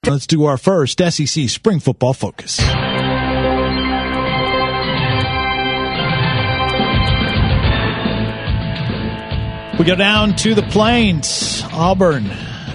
Let's do our first SEC Spring Football Focus. We go down to the Plains, Auburn,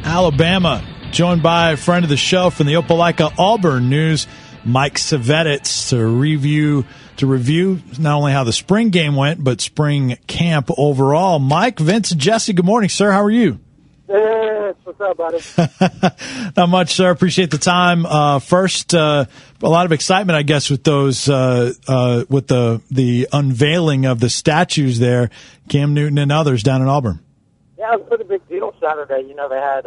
Alabama, joined by a friend of the show from the Opelika-Auburn News, Mike Szvetitz, to review not only how the spring game went, but spring camp overall. Mike, Vince, and Jesse, good morning, sir. How are you? Hey, what's up, buddy? Not much, sir. Appreciate the time. First, a lot of excitement, I guess, with those with the unveiling of the statues there, Cam Newton and others down in Auburn. Yeah, it was a pretty big deal Saturday. You know, they had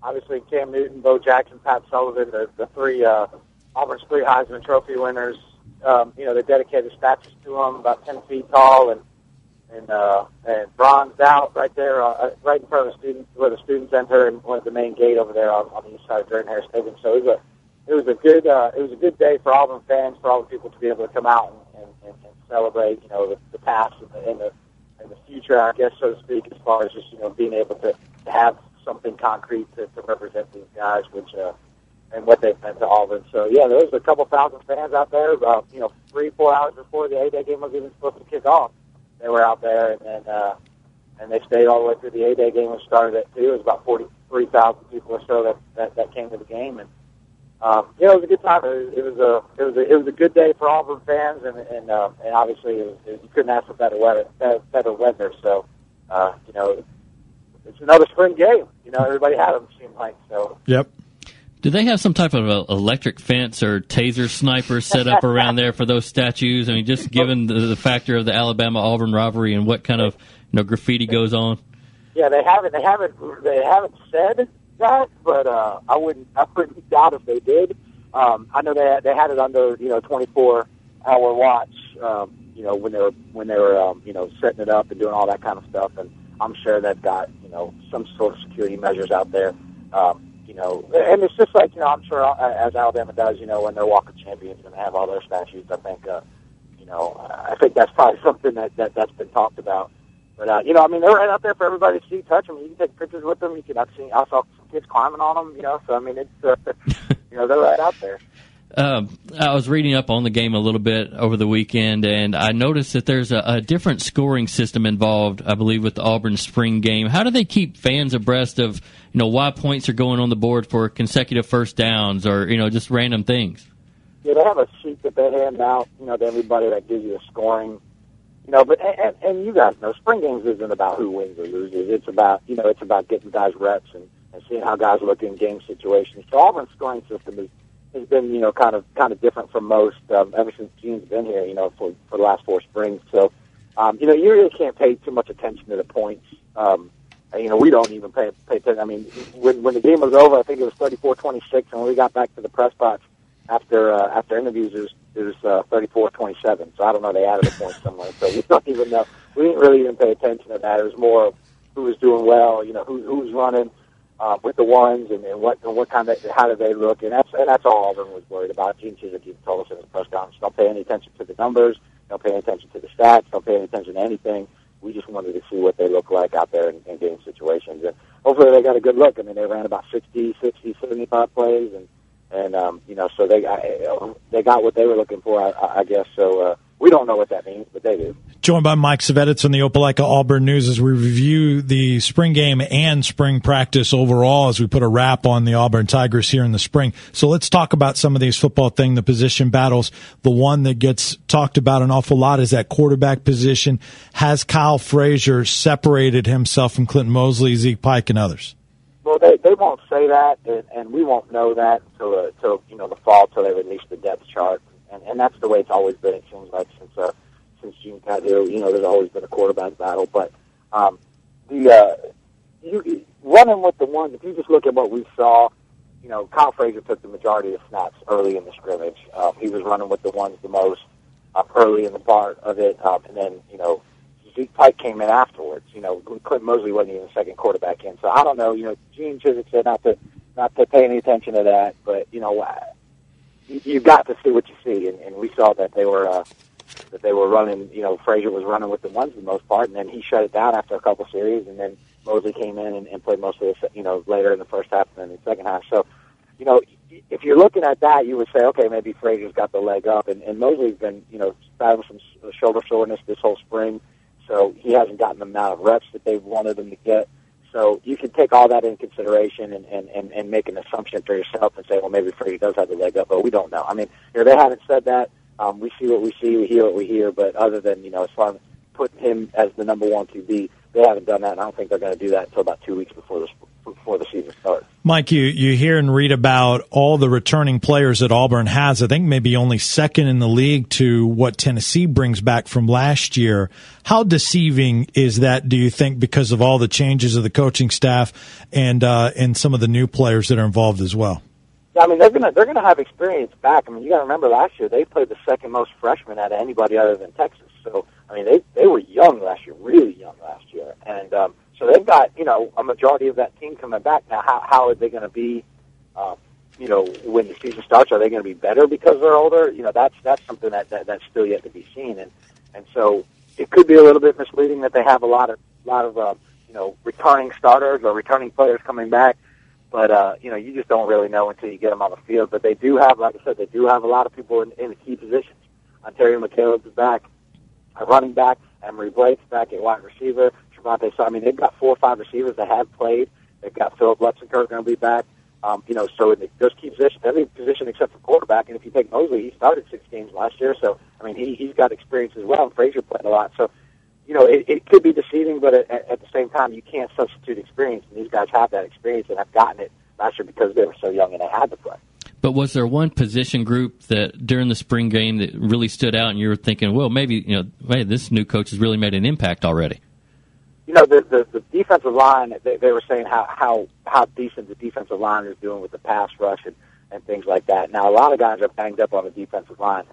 obviously Cam Newton, Bo Jackson, Pat Sullivan, the three Auburn's three Heisman Trophy winners. They dedicated statues to them, about 10 feet tall and bronzed out right there, right in front of the students, where the students enter, and one of the main gate over there on the east side of Jordan-Hare Stadium. So it was a good day for Auburn fans, for all the people to be able to come out and celebrate, the past and the future, I guess, so to speak, as far as just being able to have something concrete to represent these guys, which and what they've meant to Auburn. So yeah, there was a couple thousand fans out there. 3-4 hours before the A-Day game was even supposed to kick off, they were out there, and they stayed all the way through the A-Day game, which started at 2. It was about 43,000 people or so that came to the game, and it was a good time. It was a good day for Auburn fans, and obviously you couldn't ask for better weather. So it's another spring game. Everybody had them, it seemed like. So yep. Do they have some type of electric fence or taser sniper set up around there for those statues? I mean, just given the factor of the Alabama-Auburn rivalry and what kind of graffiti goes on. Yeah, they haven't said that, but I wouldn't doubt if they did. I know they had it under 24-hour watch. When they were setting it up and doing all that kind of stuff, and I'm sure they've got some sort of security measures out there. And it's just like, I'm sure as Alabama does, when their Walk of Champions going to have all their statues, I think that's probably something that's been talked about. But, they're right out there for everybody to see, touch them. You can take pictures with them. I saw some kids climbing on them, so, it's, they're right out there. I was reading up on the game a little bit over the weekend, and I noticed that there's a different scoring system involved, I believe, with the Auburn spring game. How do they keep fans abreast of, why points are going on the board for consecutive first downs or, just random things? Yeah, they have a sheet that they hand out, to everybody that gives you a scoring. But and you guys know, spring games isn't about who wins or loses. It's about, it's about getting guys reps and seeing how guys look in game situations. So Auburn's scoring system has been, kind of different from most ever since Gene's been here, for the last 4 springs. So, you really can't pay too much attention to the points. We don't even pay attention. I mean, when the game was over, I think it was 34-26, and when we got back to the press box after interviews, it was 34-27. So I don't know, they added a point somewhere. So we don't even know. We didn't really even pay attention to that. It was more who was doing well, who's running with the ones, and what kind of, how do they look, and that's all Auburn was worried about. Gene Chizik even told us in his press conference, don't pay any attention to the numbers, don't pay any attention to the stats, don't pay any attention to anything. We just wanted to see what they look like out there in game situations, and hopefully they got a good look. I mean, they ran about 60, 75 plays, and so they got what they were looking for, I guess. So we don't know what that means, but they do. Joined by Mike Szvetitz from the Opelika-Auburn News as we review the spring game and spring practice overall as we put a wrap on the Auburn Tigers here in the spring. So let's talk about some of these football things, the position battles. The one that gets talked about an awful lot is that quarterback position. Has Kyle Frazier separated himself from Clinton Mosley, Zeke Pike, and others? Well, they won't say that, and we won't know that until the fall, till they release the depth chart. And that's the way it's always been, it seems like, since Gene got here. There's always been a quarterback battle. But you running with the ones, if you just look at what we saw, Kyle Frazier took the majority of snaps early in the scrimmage. He was running with the ones the most early in the part of it. And then, Zeke Pike came in afterwards. Clinton Mosley wasn't even the second quarterback in. So I don't know. Gene Chizik said not to pay any attention to that. But, you got to see what you see, and we saw that they were running. Frazier was running with the ones for the most part, and then he shut it down after a couple series, and then Mosley came in and played most of the later in the first half and then in the second half. So if you're looking at that, you would say, okay, maybe Frazier's got the leg up, and Mosley's been, battling some shoulder soreness this whole spring, so he hasn't gotten the amount of reps that they've wanted him to get. So you can take all that into consideration and make an assumption for yourself and say, well, maybe Frazier does have the leg up, but we don't know. I mean, they haven't said that. We see what we see, we hear what we hear, but other than, as far as putting him as the number 1 QB, they haven't done that, and I don't think they're going to do that until about 2 weeks before the season starts. Mike, you hear and read about all the returning players that Auburn has. I think maybe only second in the league to what Tennessee brings back from last year. How deceiving is that, do you think, because of all the changes of the coaching staff and some of the new players that are involved as well? Yeah, I mean, they're gonna have experience back. I mean, you got to remember last year they played the second most freshmen out of anybody other than Texas. So I mean, they were young last year, really young last year, and so they've got a majority of that team coming back now. How are they going to be? When the season starts, are they going to be better because they're older? That's something that's still yet to be seen, and so it could be a little bit misleading that they have a lot of returning starters or returning players coming back. But, you just don't really know until you get them on the field. But they do have, like I said, a lot of people in the key positions. Ontario McCaleb is back at running back. Emery Blake's back at wide receiver. Trevante, so, I mean, they've got 4 or 5 receivers that have played. They've got Philip Lutzenkirk going to be back. So in those key positions, every position except for quarterback. And if you take Mosley, he started 6 games last year. So, I mean, he's got experience as well. And Frazier played a lot. So, it could be deceiving, but at the same time, you can't substitute experience. And these guys have that experience and have gotten it last year because they were so young and they had to play. But was there one position group that during the spring game that really stood out and you were thinking, well, maybe, hey, this new coach has really made an impact already? The defensive line, they were saying how decent the defensive line is doing with the pass rush and things like that. Now, a lot of guys are banged up on the defensive line.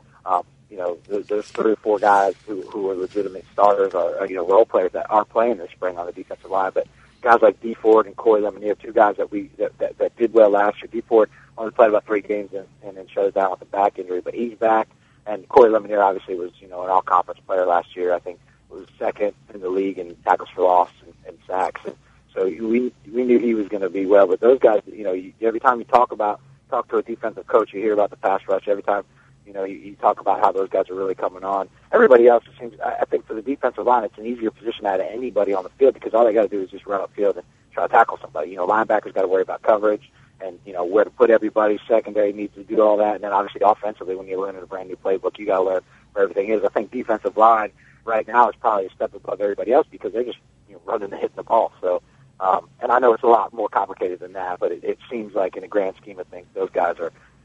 There's 3 or 4 guys who are legitimate starters or role players that aren't playing this spring on the defensive line. But guys like D. Ford and Corey Lemonier, 2 guys that did well last year. D. Ford only played about 3 games and then shut it down with a back injury, but he's back. And Corey Lemonier obviously was an all-conference player last year. I think was second in the league in tackles for loss and sacks. And so we knew he was going to be well. But those guys, every time you talk to a defensive coach, you hear about the pass rush. Every time you talk about how those guys are really coming on. Everybody else, it seems, I think for the defensive line, it's an easier position out of anybody on the field because all they got to do is just run upfield and try to tackle somebody. Linebackers got to worry about coverage and, where to put everybody. Secondary needs to do all that. And then obviously offensively, when you're learning a brand new playbook, you got to learn where everything is. I think defensive line right now is probably a step above everybody else because they're just running and hitting the ball. So, and I know it's a lot more complicated than that, but it seems like in the grand scheme of things, those guys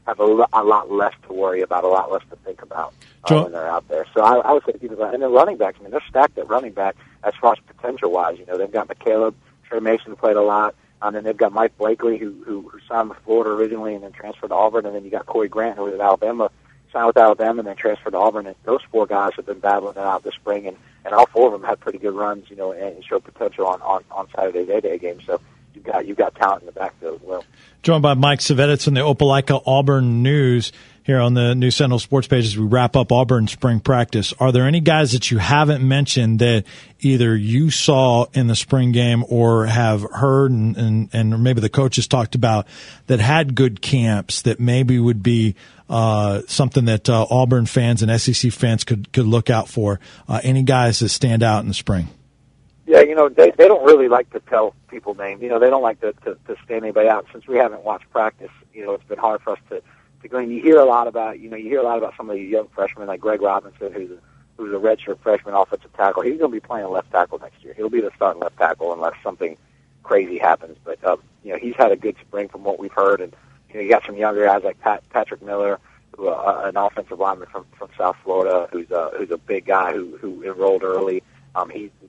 have a lot less to worry about, a lot less to think about when they're out there. So I would say defensive line. And then running backs, I mean, they're stacked at running back as far as potential-wise. They've got McCaleb, Trey Mason, who played a lot. And then they've got Mike Blakely, who signed with Florida originally and then transferred to Auburn. And then you got Corey Grant, who was at Alabama, signed with Alabama and then transferred to Auburn. And those 4 guys have been battling it out this spring. And all 4 of them had pretty good runs, and showed potential on Saturday's A-Day game. So you've got talent in the backfield as well. Joined by Mike Szvetitz from the Opelika-Auburn News here on the new Sentinel Sports Page as we wrap up Auburn spring practice. Are there any guys that you haven't mentioned that either you saw in the spring game or have heard and maybe the coaches talked about that had good camps that maybe would be something that Auburn fans and SEC fans could look out for? Any guys that stand out in the spring? Yeah, they don't really like to tell people names. They don't like to stand anybody out. Since we haven't watched practice, it's been hard for us to go. And you hear a lot about some of the young freshmen like Greg Robinson, who's a redshirt freshman offensive tackle. He's going to be playing left tackle next year. He'll be the starting left tackle unless something crazy happens. But he's had a good spring from what we've heard. And you got some younger guys like Patrick Miller, who an offensive lineman from South Florida, who's a big guy who enrolled early.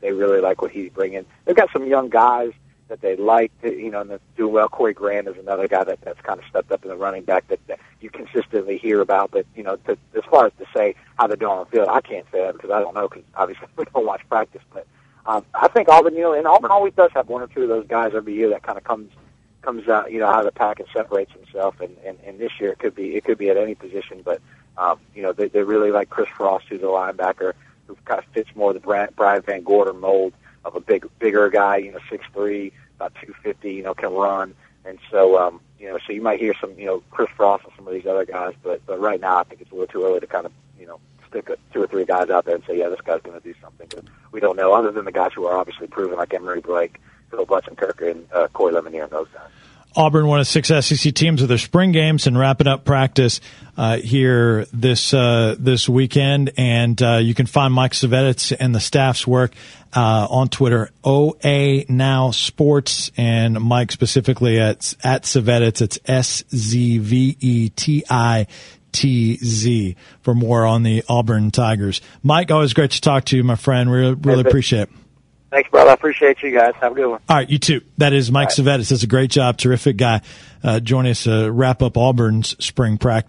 They really like what he's bringing. They've got some young guys that they like, and that's doing well. Corey Grant is another guy that's kind of stepped up in the running back that you consistently hear about. But, as far as to say how they're doing on the field, I can't say that because I don't know because obviously we don't watch practice. But I think Auburn, and Auburn always does have 1 or 2 of those guys every year that kind of comes out, out of the pack and separates himself. And this year it could be at any position. But, they really like Chris Frost, who's a linebacker, who kind of fits more the Brian Van Gorder mold of a bigger guy, 6'3", about 250, can run. And so, So you might hear some, Chris Frost and some of these other guys, but right now I think it's a little too early to kind of, stick 2 or 3 guys out there and say, yeah, this guy's going to do something. But we don't know, other than the guys who are obviously proven, like Emery Blake, Phil Butson-Kirker, and Corey Lemonier and those guys. Auburn, one of 6 SEC teams with their spring games and wrapping up practice here this weekend. And you can find Mike Szvetitz and the staff's work on Twitter, OA Now Sports, and Mike specifically at Szvetitz. It's SZVETITZ for more on the Auburn Tigers. Mike, always great to talk to you, my friend. We really appreciate it. Thanks, brother. I appreciate you guys. Have a good one. All right, you too. That is Mike Szvetitz. Does a great job. Terrific guy. Joining us to wrap up Auburn's spring practice.